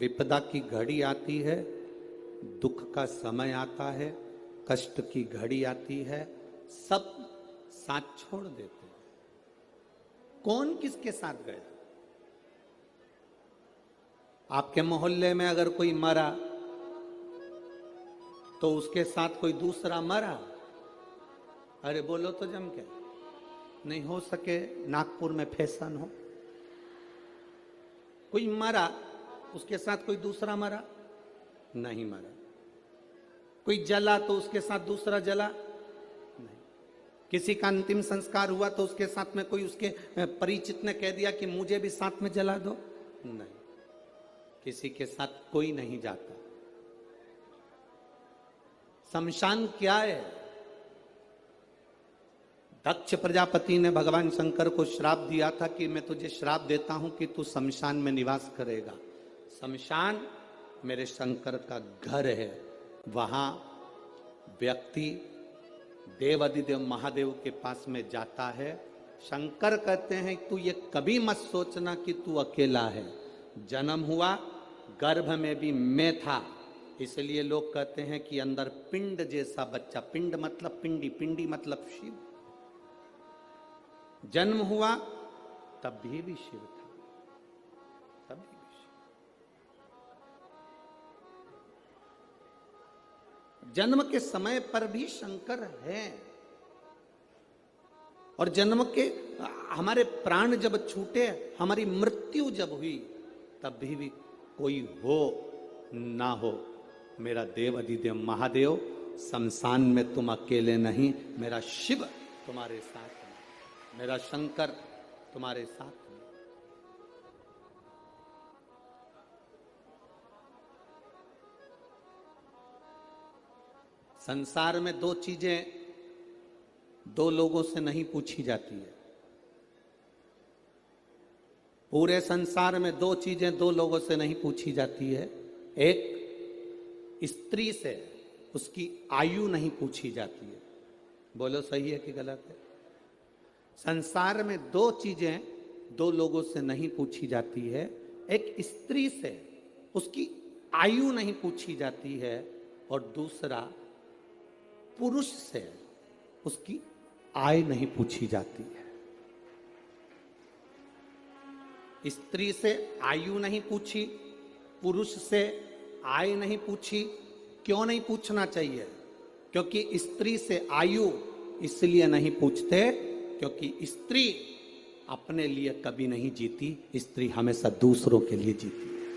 विपदा की घड़ी आती है, दुख का समय आता है, कष्ट की घड़ी आती है, सब साथ छोड़ देते हैं। कौन किसके साथ गया? आपके मोहल्ले में अगर कोई मरा तो उसके साथ कोई दूसरा मरा, अरे बोलो तो जम के, नहीं हो सके नागपुर में फैशन हो, कोई मरा उसके साथ कोई दूसरा मरा, नहीं मरा। कोई जला तो उसके साथ दूसरा जला, नहीं। किसी का अंतिम संस्कार हुआ तो उसके साथ में कोई उसके परिचित ने कह दिया कि मुझे भी साथ में जला दो, नहीं। किसी के साथ कोई नहीं जाता। शमशान क्या है? दक्ष प्रजापति ने भगवान शंकर को श्राप दिया था कि मैं तुझे श्राप देता हूं कि तू शमशान में निवास करेगा। शमशान मेरे शंकर का घर है, वहां व्यक्ति देवाधिदेव महादेव के पास में जाता है। शंकर कहते हैं तू ये कभी मत सोचना कि तू अकेला है। जन्म हुआ, गर्भ में भी मैं था, इसलिए लोग कहते हैं कि अंदर पिंड जैसा बच्चा, पिंड मतलब पिंडी, पिंडी मतलब शिव। जन्म हुआ तब भी शिव था, तभी भी शिव। जन्म के समय पर भी शंकर है, और जन्म के हमारे प्राण जब छूटे, हमारी मृत्यु जब हुई, तब भी कोई हो ना हो, मेरा देव अधिदेव महादेव, शमशान में तुम अकेले नहीं, मेरा शिव तुम्हारे साथ है, मेरा शंकर तुम्हारे साथ है। संसार में दो चीजें दो लोगों से नहीं पूछी जाती है। पूरे संसार में दो चीजें दो लोगों से नहीं पूछी जाती है। एक, स्त्री से उसकी आयु नहीं पूछी जाती है। बोलो सही है कि गलत है? संसार में दो चीजें दो लोगों से नहीं पूछी जाती है। एक, स्त्री से उसकी आयु नहीं पूछी जाती है, और दूसरा, पुरुष से उसकी आय नहीं पूछी जाती है। स्त्री से आयु नहीं पूछी, पुरुष से आय नहीं पूछी। क्यों नहीं पूछना चाहिए? क्योंकि स्त्री से आयु इसलिए नहीं पूछते क्योंकि स्त्री अपने लिए कभी नहीं जीती, स्त्री हमेशा दूसरों के लिए जीती है।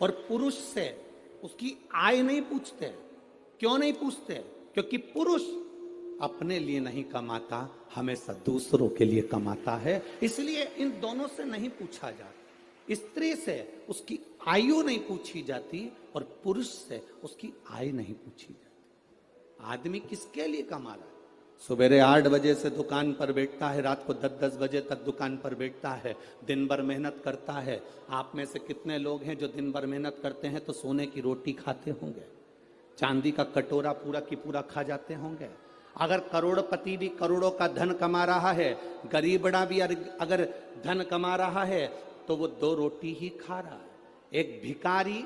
और पुरुष से उसकी आय नहीं पूछते। क्यों नहीं पूछते? क्योंकि पुरुष अपने लिए नहीं कमाता, हमेशा दूसरों के लिए कमाता है, इसलिए इन दोनों से नहीं पूछा जाता। स्त्री से उसकी आयु नहीं पूछी जाती, और पुरुष से उसकी आय नहीं पूछी जाती। आदमी किसके लिए कमा रहा है? सवेरे 8 बजे से दुकान पर बैठता है, रात को 10-10 बजे तक दुकान पर बैठता है, दिन भर मेहनत करता है। आप में से कितने लोग हैं जो दिन भर मेहनत करते हैं तो सोने की रोटी खाते होंगे, चांदी का कटोरा पूरा की पूरा खा जाते होंगे? अगर करोड़पति भी करोड़ों का धन कमा रहा है, गरीबड़ा भी अगर धन कमा रहा है, तो वो 2 रोटी ही खा रहा है। एक भिखारी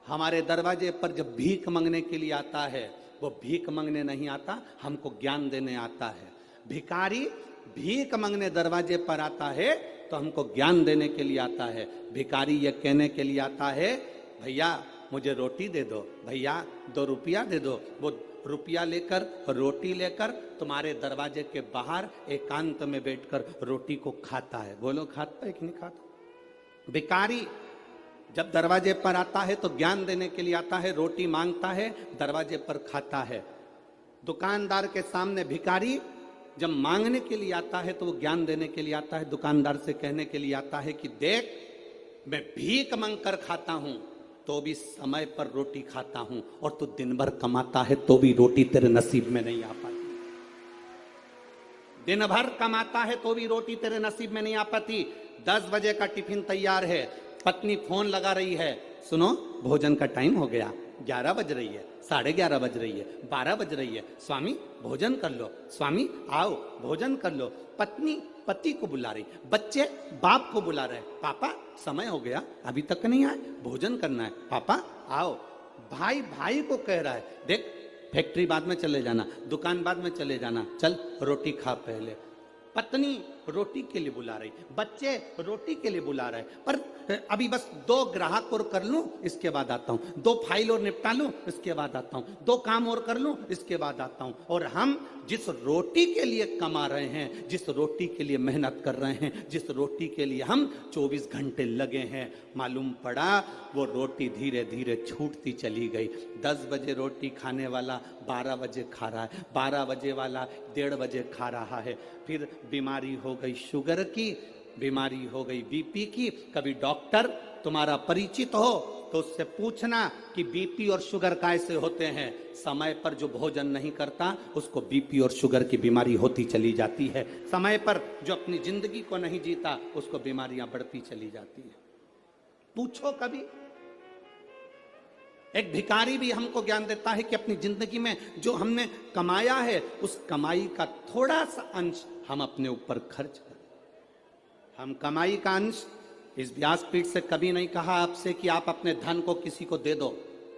हमारे दरवाजे पर जब भीख मांगने के लिए आता है, वो भीख मांगने नहीं आता, हमको ज्ञान देने आता है। भिखारी भीख मांगने दरवाजे पर आता है तो हमको ज्ञान देने के लिए आता है। भिखारी ये कहने के लिए आता है, भैया मुझे रोटी दे दो, भैया 2 रुपया दे दो। वो रुपया लेकर, रोटी लेकर तुम्हारे दरवाजे के बाहर एकांत में बैठकर रोटी को खाता है। बोलो खाता है कि नहीं खाता? भिखारी जब दरवाजे पर आता है तो ज्ञान देने के लिए आता है, रोटी मांगता है, दरवाजे पर खाता है। दुकानदार के सामने भिखारी जब मांगने के लिए आता है तो वो ज्ञान देने के लिए आता है, दुकानदार से कहने के लिए आता है कि देख, मैं भीख मांग कर खाता हूं तो भी समय पर रोटी खाता हूं, और तू दिन भर कमाता है तो भी रोटी तेरे नसीब में नहीं आ पाती। दिन भर कमाता है तो भी रोटी तेरे नसीब में नहीं आ पाती। 10 बजे का टिफिन तैयार है, पत्नी फोन लगा रही है, सुनो भोजन का टाइम हो गया, 11 बज रही है, 11:30 बज रही है, 12 बज रही है, स्वामी भोजन कर लो, स्वामी आओ भोजन कर लो। पत्नी पति को बुला रही, बच्चे बाप को बुला रहे, पापा समय हो गया अभी तक नहीं आए, भोजन करना है, पापा आओ। भाई भाई को कह रहा है, देख फैक्ट्री बाद में चले जाना, दुकान बाद में चले जाना, चल रोटी खा पहले। पत्नी रोटी के लिए बुला रही, बच्चे रोटी के लिए बुला रहे, पर अभी बस 2 ग्राहक और कर लूं इसके बाद आता हूं, 2 फाइल और निपटा लूं इसके बाद आता हूं, 2 काम और कर लूं इसके बाद आता हूं। और हम जिस रोटी के लिए कमा रहे हैं, जिस रोटी के लिए मेहनत कर रहे हैं, जिस रोटी के लिए हम 24 घंटे लगे हैं, मालूम पड़ा वो रोटी धीरे धीरे छूटती चली गई। 10 बजे रोटी खाने वाला 12 बजे खा रहा है, 12 बजे वाला 1:30 बजे खा रहा है। फिर बीमारी हो गई शुगर की, बीमारी हो गई बीपी की। कभी डॉक्टर तुम्हारा परिचित हो तो उससे पूछना कि बीपी और शुगर कैसे होते हैं। समय पर जो भोजन नहीं करता उसको बीपी और शुगर की बीमारी होती चली जाती है। समय पर जो अपनी जिंदगी को नहीं जीता उसको बीमारियां बढ़ती चली जाती है। पूछो कभी। एक भिखारी भी हमको ज्ञान देता है कि अपनी जिंदगी में जो हमने कमाया है उस कमाई का थोड़ा सा अंश हम अपने ऊपर खर्च करें। हम कमाई का अंश, इस व्यासपीठ से कभी नहीं कहा आपसे कि आप अपने धन को किसी को दे दो,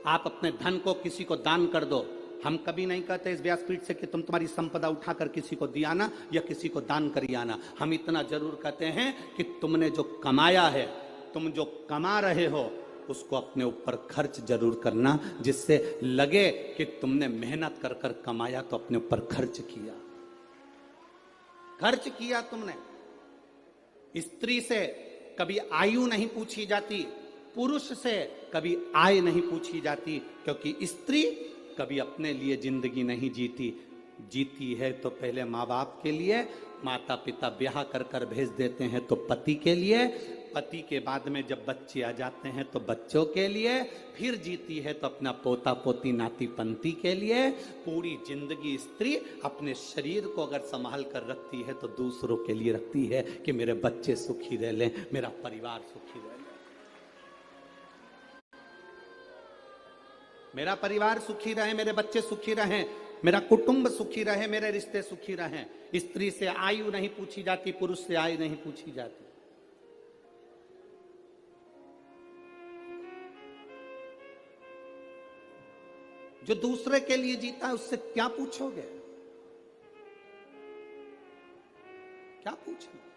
आप अपने धन को किसी को दान कर दो। हम कभी नहीं कहते इस व्यासपीठ से कि तुम तुम्हारी संपदा उठाकर किसी को दिया ना या किसी को दान करिए आना। हम इतना जरूर कहते हैं कि तुमने जो कमाया है, तुम जो कमा रहे हो उसको अपने ऊपर खर्च जरूर करना, जिससे लगे कि तुमने मेहनत कर कर कमाया तो अपने ऊपर खर्च किया। खर्च किया तुमने। स्त्री से कभी आयु नहीं पूछी जाती, पुरुष से कभी आय नहीं पूछी जाती, क्योंकि स्त्री कभी अपने लिए जिंदगी नहीं जीती। जीती है तो पहले माँ बाप के लिए, माता पिता ब्याह कर कर भेज देते हैं तो पति के लिए, पति के बाद में जब बच्चे आ जाते हैं तो बच्चों के लिए, फिर जीती है तो अपना पोता पोती नाती पंती के लिए। पूरी जिंदगी स्त्री अपने शरीर को अगर संभाल कर रखती है तो दूसरों के लिए रखती है कि मेरे बच्चे सुखी रह लें, मेरा परिवार सुखी रह ले, मेरा परिवार सुखी रहे, मेरे बच्चे सुखी रहें, मेरा कुटुंब सुखी रहे, मेरे रिश्ते सुखी रहें। स्त्री से आयु नहीं पूछी जाती, पुरुष से आयु नहीं पूछी जाती। जो दूसरे के लिए जीता है उससे क्या पूछोगे, क्या पूछोगे?